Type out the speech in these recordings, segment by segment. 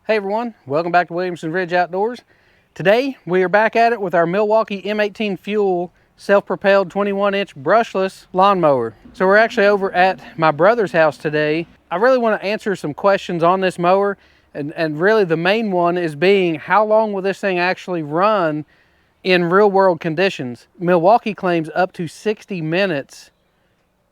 Hey everyone, welcome back to Williamson Ridge Outdoors. Today we are back at it with our Milwaukee M18 fuel self-propelled 21-inch brushless lawnmower. So we're actually over at my brother's house today. I really want to answer some questions on this mower, and really the main one is being how long will this thing actually run in real world conditions. Milwaukee claims up to 60 minutes,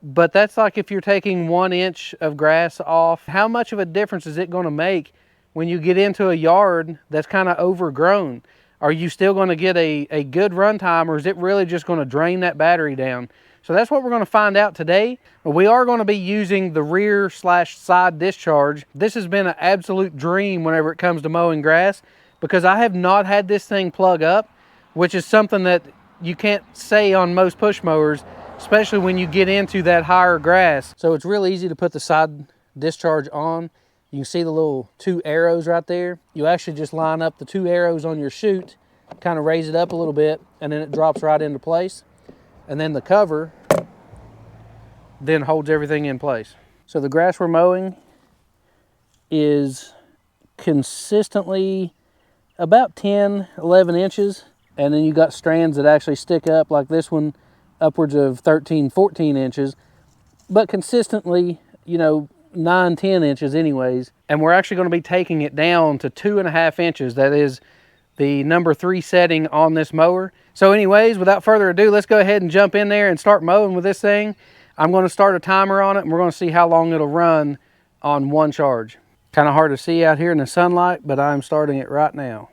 but that's like if you're taking 1 inch of grass off. How much of a difference is it going to make when you get into a yard that's kind of overgrown? Are you still going to get a good runtime, or is it really just going to drain that battery down? So that's what we're going to find out today. We are going to be using the rear/side discharge. This has been an absolute dream whenever it comes to mowing grass, because I have not had this thing plug up, which is something that you can't say on most push mowers, especially when you get into that higher grass. So it's real easy to put the side discharge on. You can see the little 2 arrows right there. You actually just line up the 2 arrows on your chute, kind of raise it up a little bit, and then it drops right into place. And then the cover then holds everything in place. So the grass we're mowing is consistently about 10, 11 inches. And then you got strands that actually stick up, like this one, upwards of 13, 14 inches. But consistently, 9, 10 inches anyways. And we're actually going to be taking it down to 2.5 inches. That is the number 3 setting on this mower. So anyways, without further ado, let's go ahead and jump in there and start mowing with this thing. I'm going to start a timer on it, and we're going to see how long it'll run on 1 charge. Kind of hard to see out here in the sunlight, but I'm starting it right now.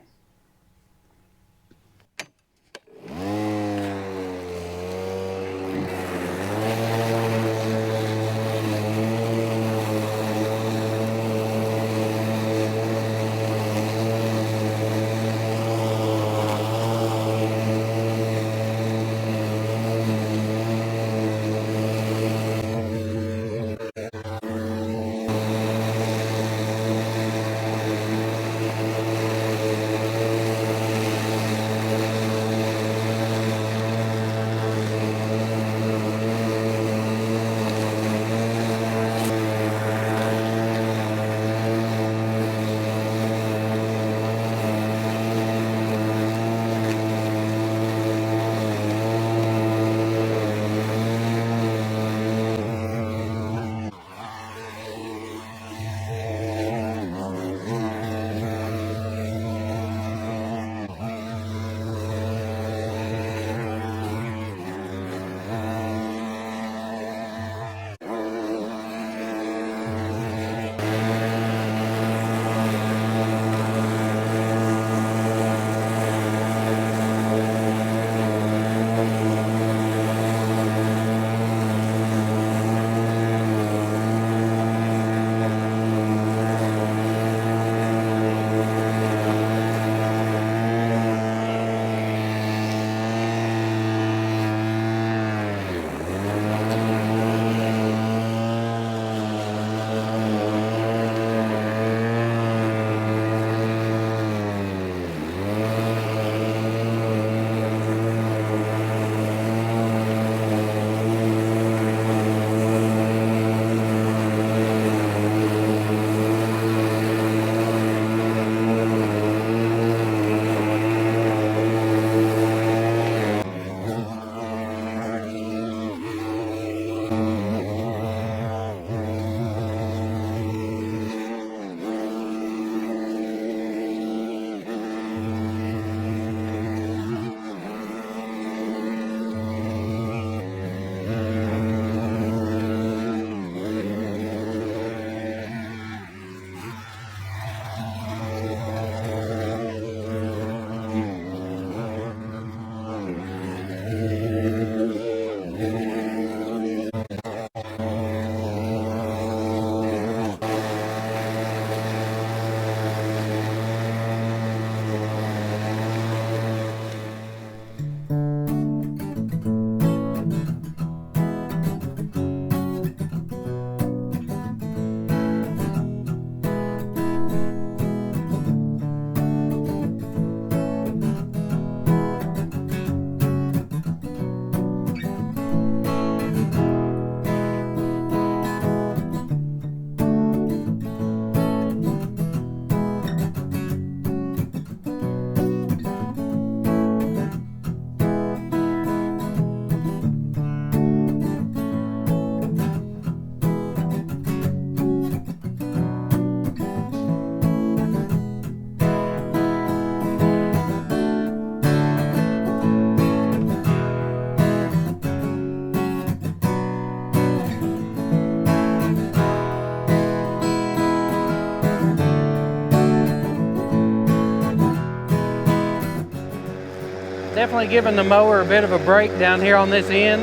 Definitely giving the mower a bit of a break down here on this end.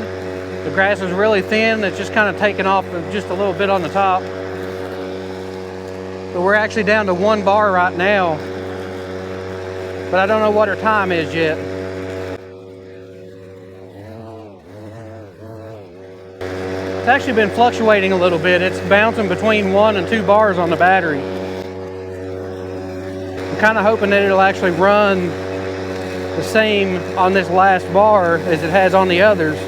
The grass is really thin. It's just kind of taken off just a little bit on the top. But we're actually down to 1 bar right now. But I don't know what her time is yet. It's actually been fluctuating a little bit. It's bouncing between 1 and 2 bars on the battery. I'm kind of hoping that it'll actually run the same on this last bar as it has on the others.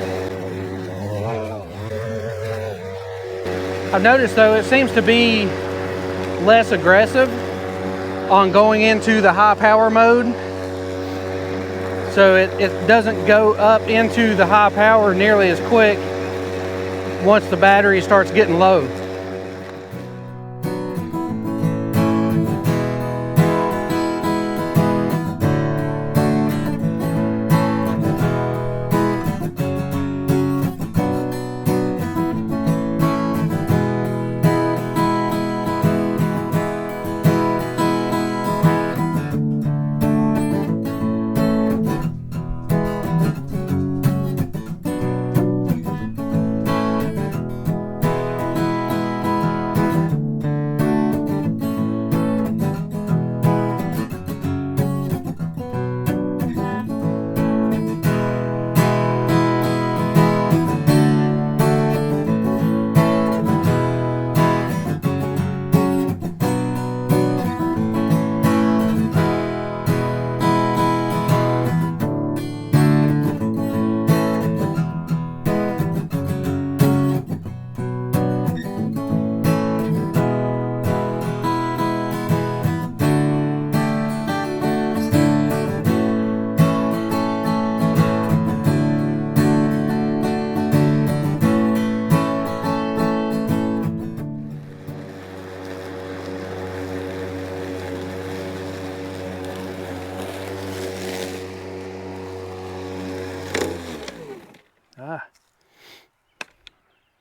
I've noticed though it seems to be less aggressive on going into the high power mode. So it doesn't go up into the high power nearly as quick once the battery starts getting low.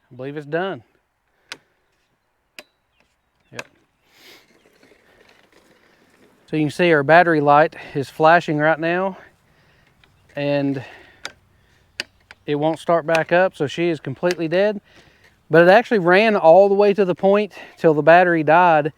I believe it's done. Yep. So you can see our battery light is flashing right now, and it won't start back up, so she is completely dead. But it actually ran all the way to the point till the battery died,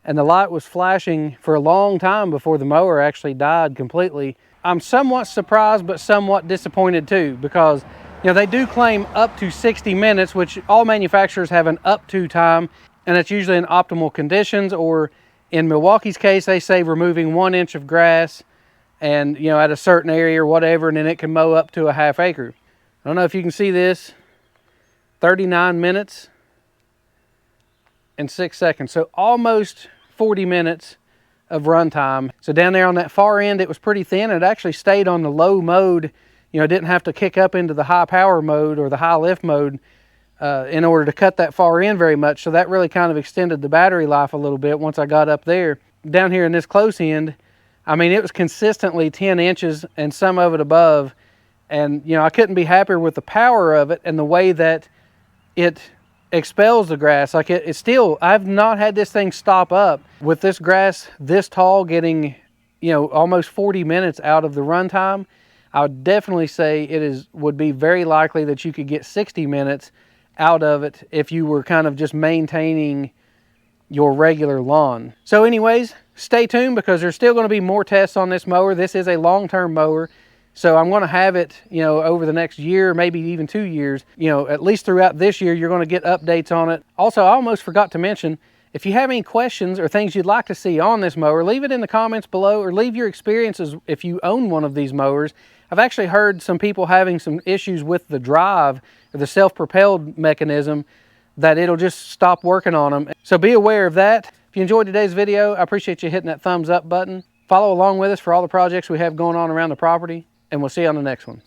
and the light was flashing for a long time before the mower actually died completely. I'm somewhat surprised but somewhat disappointed too, because you know, they do claim up to 60 minutes, which all manufacturers have an up to time, and it's usually in optimal conditions, or in Milwaukee's case, they say removing 1 inch of grass and, you know, at a certain area or whatever, and then it can mow up to a ½ acre. I don't know if you can see this, 39 minutes and 6 seconds. So almost 40 minutes of runtime. So down there on that far end, it was pretty thin. It actually stayed on the low mode. You know, didn't have to kick up into the high power mode or the high lift mode in order to cut that far in very much. So that really kind of extended the battery life a little bit once I got up there. Down here in this close end, I mean, it was consistently 10 inches and some of it above. And, you know, I couldn't be happier with the power of it and the way that it expels the grass. Like it still, I've not had this thing stop up. With this grass this tall getting, you know, almost 40 minutes out of the runtime, I would definitely say would be very likely that you could get 60 minutes out of it if you were kind of just maintaining your regular lawn. So anyways, stay tuned because there's still going to be more tests on this mower. This is a long-term mower, so I'm going to have it, you know, over the next year, maybe even 2 years. You know, at least throughout this year, you're going to get updates on it. Also, I almost forgot to mention, if you have any questions or things you'd like to see on this mower, leave it in the comments below, or leave your experiences if you own one of these mowers. I've actually heard some people having some issues with the drive or the self-propelled mechanism, that it'll just stop working on them. So be aware of that. If you enjoyed today's video, I appreciate you hitting that thumbs up button. Follow along with us for all the projects we have going on around the property, and we'll see you on the next one.